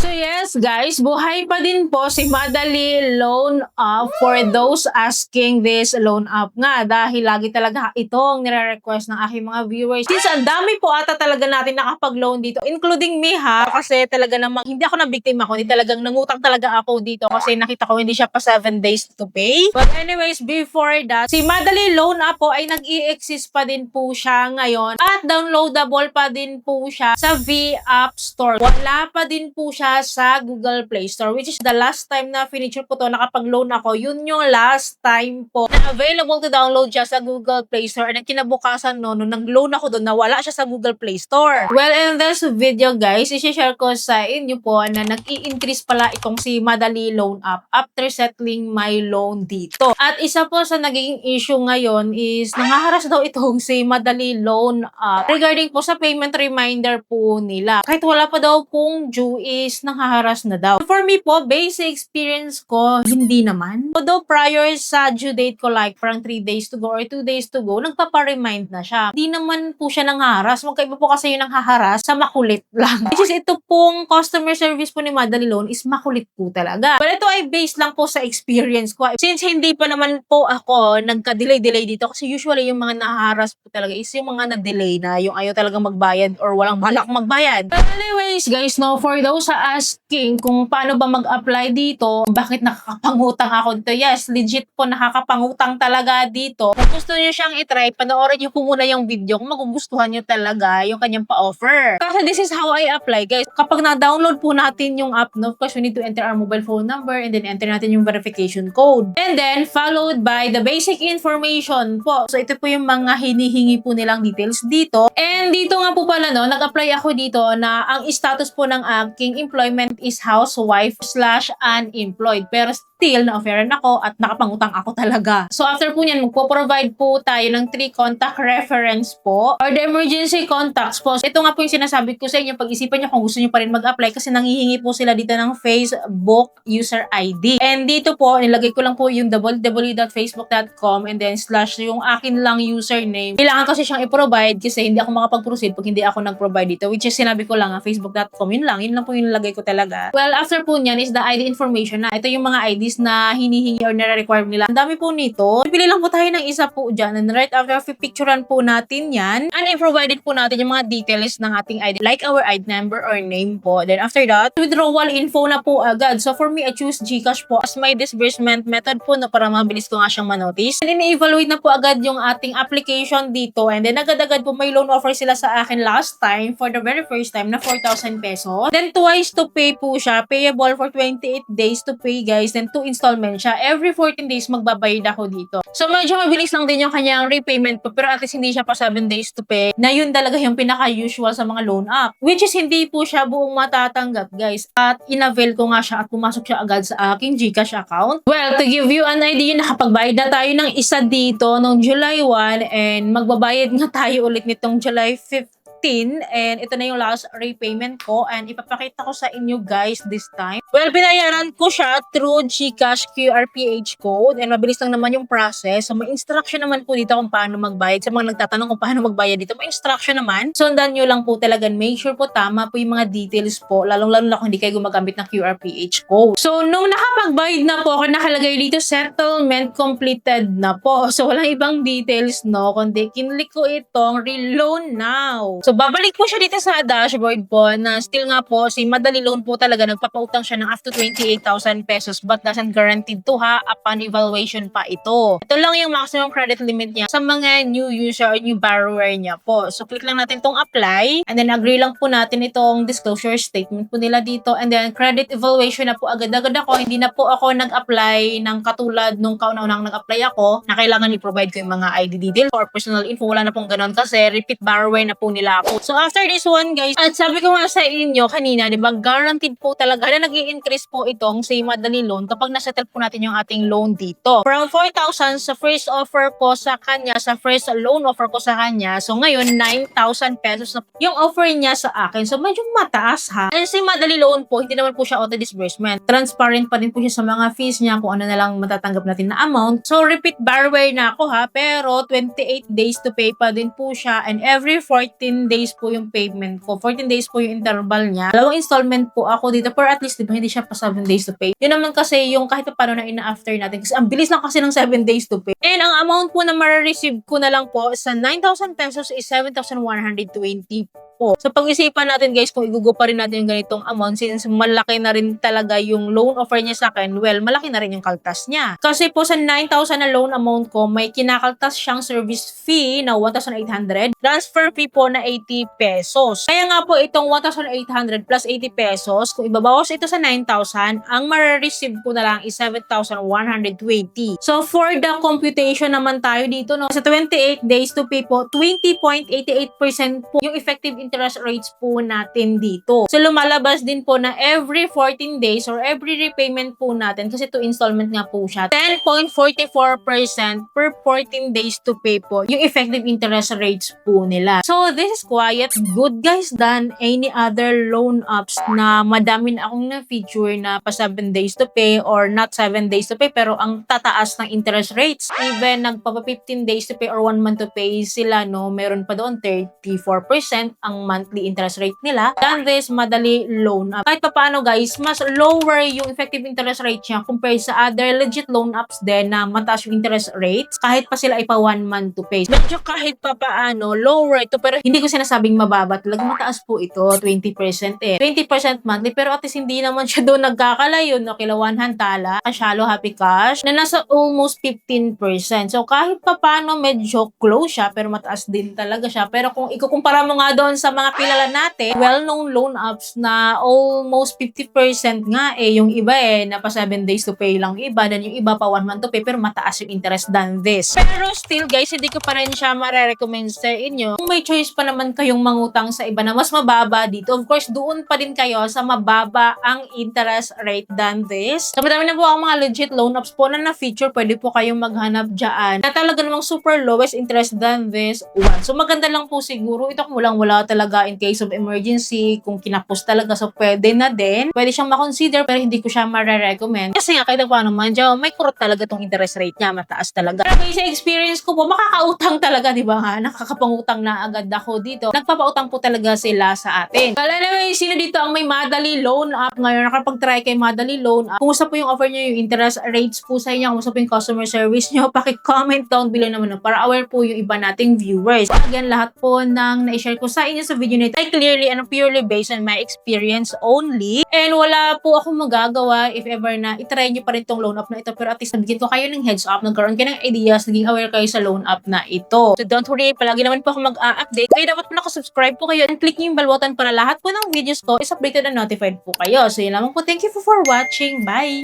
So yes guys, buhay pa din po si Madali Loan Up for those asking this loan up nga dahil lagi talaga ito ang nire-request ng aking mga viewers. Since ang dami po ata talaga natin nakapag-loan dito, including me ha, kasi talaga namang hindi ako nabiktima ko, hindi talagang nangutang talaga ako dito kasi nakita ko hindi siya pa 7 days to pay. But anyways, before that, si Madali Loan Up po ay nag-i-exist pa din po siya ngayon at downloadable pa din po siya sa V-App Store. Wala pa din po siya sa Google Play Store, which is the last time na finiture ko to, nakapag-loan ako, yun yung last time po na available to download siya sa Google Play Store. And kinabukasan no, nung nag-loan ako doon, nawala siya sa Google Play Store. Well, in this video guys, isi-share ko sa inyo po na nag-i-increase pala itong si Madali Loan Up after settling my loan dito. At isa po sa naging issue ngayon is nangaharas daw itong si Madali Loan Up regarding po sa payment reminder po nila. Kahit wala pa daw pong due is nanghaharas na daw. For me po, basic experience ko, hindi naman. Although prior sa due date ko like parang 3 days to go or 2 days to go, nagpapa-remind na siya. Hindi naman po siya nanghaharas. Magkaiba po kasi yung nanghaharas sa makulit lang. Which is ito pong customer service po ni Madali Loan is makulit po talaga. But ito ay based lang po sa experience ko. Since hindi pa naman po ako nagka-delay dito kasi usually yung mga nahaharas po talaga is yung mga na-delay na yung ayaw talaga magbayad or walang balak magbayad. But anyways guys, no, for those asking kung paano ba mag-apply dito, bakit nakakapangutang ako dito? Yes, legit po nakakapangutang talaga dito. Kung gusto niyo siyang itry, panoorin niyo po muna yung video kung magugustuhan niyo talaga yung kanyang pa-offer. Kasi this is how I apply guys. Kapag na-download po natin yung app, no, because we need to enter our mobile phone number and then enter natin yung verification code. And then followed by the basic information po. So ito po yung mga hinihingi po nilang details dito. And dito nga po pala no, nag-apply ako dito na ang status po ng aking employment is housewife/unemployed. Pero still, na-offeran ako at nakapangutang ako talaga. So after po niyan, magpo-provide po tayo ng 3 contact reference po or the emergency contacts po. Ito nga po yung sinasabi ko sa inyo, pag-isipan nyo kung gusto nyo pa rin mag-apply kasi nanghihingi po sila dito ng Facebook user ID. And dito po, nilagay ko lang po yung www.facebook.com and then / yung akin lang username. Kailangan kasi siyang i-provide kasi hindi ako makapag-proceed pag hindi ako nag-provide dito, which is sinabi ko lang facebook.com. Yun lang po yung nilagay ko talaga. Well, after po niyan is the ID information na. Ito yung mga IDs na hinihingi or nare-require nila. Ang dami po nito. Pili lang po tayo ng isa po dyan. And right after, picturean po natin yan. And i-provided po natin yung mga details ng ating ID. Like our ID number or name po. Then after that, withdrawal info na po agad. So for me, I choose GCash po as my disbursement method po na para mabilis ko nga siyang manotice. And then i-evaluate na po agad yung ating application dito. And then agad-agad po may loan offer sila sa akin last time for the very first time na 4,000 pesos. Then twice to pay po siya. Payable for 28 days to pay guys. Then 2 installment siya. Every 14 days magbabayad ako dito. So medyo mabilis lang din yung kanyang repayment po. Pero at least hindi siya pa 7 days to pay. Na yun talaga yung pinaka-usual sa mga loan app. Which is hindi po siya buong matatanggap guys. At inavail ko nga siya at pumasok siya agad sa aking GCash account. Well, to give you an idea, nakapagbayad na tayo ng isa dito noong July 1 and magbabayad nga tayo ulit nitong July 15. And ito na yung last repayment ko and ipapakita ko sa inyo guys this time. Well, binayaran ko siya through GCash QRPH code and mabilis lang naman yung process. So may instruction naman po dito kung paano magbayad. Sa mga nagtatanong kung paano magbayad dito, may instruction naman. Sundan nyo lang po talaga. Make sure po tama po yung mga details po. Lalong-lalo na kung hindi kayo gumagamit ng QRPH code. So nung nakapagbayad na po ako, nakalagay dito settlement completed na po. So walang ibang details no, kundi kinlik ko itong reloan now. So babalik po siya dito sa dashboard po na still nga po si Madali Loan po talaga nagpapautang siya ng up to 28,000 pesos but doesn't guaranteed to ha, upon evaluation pa ito. Ito lang yung maximum credit limit niya sa mga new user or new borrower niya po. So click lang natin itong apply and then agree lang po natin itong disclosure statement po nila dito and then credit evaluation na po agad-agad ako. Hindi na po ako nag-apply ng katulad nung kauna-unang nag-apply ako na kailangan i-provide ko yung mga ID details or personal info. Wala na pong ganun kasi repeat borrower na po nila ako. So after this one guys, at sabi ko nga sa inyo kanina, di ba, guaranteed po talaga na nag-i increase po itong si Madali Loan kapag nasettle po natin yung ating loan dito. From 4,000 sa first offer ko sa kanya, sa first loan offer ko sa kanya, so ngayon 9,000 pesos na yung offer niya sa akin. So medyo mataas ha. And si Madali Loan po, hindi naman po siya auto disbursement. Transparent pa din po siya sa mga fees niya kung ano na lang matatanggap natin na amount. So repeat borrower na ako ha, pero 28 days to pay pa din po siya, and every 14 days po yung payment ko. 14 days po yung interval niya. Dalawang installment po ako dito, pero at least diba hindi siya pa 7 days to pay. Yun naman kasi yung kahit paano na ina-after natin, kasi ang bilis lang kasi ng 7 days to pay. And ang amount po na ma-receive ko na lang po sa 9,000 pesos is 7,120 po. So pag-isipan natin guys, kung igugupa rin natin yung ganitong amount, since malaki na rin talaga yung loan offer niya sa akin, well, malaki na rin yung kaltas niya. Kasi po sa 9,000 na loan amount ko, may kinakaltas siyang service fee na 1,800, transfer fee po na 80 pesos. Kaya nga po itong 1,800 plus 80 pesos, kung ibabawas ito sa 9,000, ang ma-receive ko na lang is 7,120. So for the computation naman tayo dito, no, sa 28 days to pay po, 20.88% po yung effective interest rates po natin dito. So lumalabas din po na every 14 days or every repayment po natin, kasi 2 installment nga po siya, 10.44% per 14 days to pay po yung effective interest rates po nila. So this is quite good guys than any other loan apps na madami na akong na-feature na pa 7 days to pay or not 7 days to pay pero ang tataas ng interest rates. Even nagpapa 15 days to pay or 1 month to pay sila, no, meron pa doon 34% ang monthly interest rate nila than this Madali Loan app. Kahit pa paano guys, mas lower yung effective interest rate niya compared sa other legit loan apps din na mataas yung interest rates kahit pa sila ipa 1 month to pay. Medyo kahit pa paano lower ito, pero hindi ko sinasabing mababa, talagang mataas po ito, 20% 20% monthly, pero at least hindi naman siya doon nagkakalayo no, kilawanhan tala, kasyalo happy cash na nasa almost 15%. So kahit pa paano medyo close siya, pero mataas din talaga siya. Pero kung ikukumpara mo nga doon sa mga kilala natin, well-known loan apps na almost 50% nga yung iba na pa 7 days to pay lang iba, then yung iba pa 1 month to pay, pero mataas yung interest than this. Pero still guys, hindi ko pa rin siya marerecommend sa inyo. Kung may choice pa naman kayong mangutang sa iba na mas mababa dito, of course, doon pa din kayo sa mababa ang interest rate than this. So madami na po ang mga legit loan apps po na na-feature, pwede po kayong maghanap dyan na talaga namang super lowest interest than this one. So maganda lang po siguro ito kung walang-wala talaga in case of emergency, kung kinapos talaga, so pwede na din. Pwede siyang makonsider, pero hindi ko siya marerecommend. Kasi nga, kahit paano man, may kurot talaga tong interest rate niya, mataas talaga. Pero sa experience ko po, makakautang talaga, di ba ha? Nakakapangutang na agad ako dito. Nagpapautang po talaga sila sa atin. Kala naman, sino dito ang may Madali Loan app ngayon? Nakapag-try kay Madali Loan app. Kumusta po yung offer niyo, yung interest rates po sa inyo? Kumusta po yung customer service niyo? Paki-comment down below naman para aware po yung iba nating viewers. Again, lahat po ng na-share ko sa inyo sa video na ito ay clearly and purely based on my experience only. And wala po akong magagawa if ever na itry nyo pa rin tong loan app na ito. Pero at least nabigyan ko kayo ng heads up, nagkaroon kayo ng ideas, naging aware kayo sa loan app na ito. So don't worry, palagi naman po ako mag-update. Kaya dapat po nakasubscribe po kayo and click nyo yung bell button para lahat po ng videos ko is updated and notified po kayo. So yun lamang po. Thank you for watching. Bye!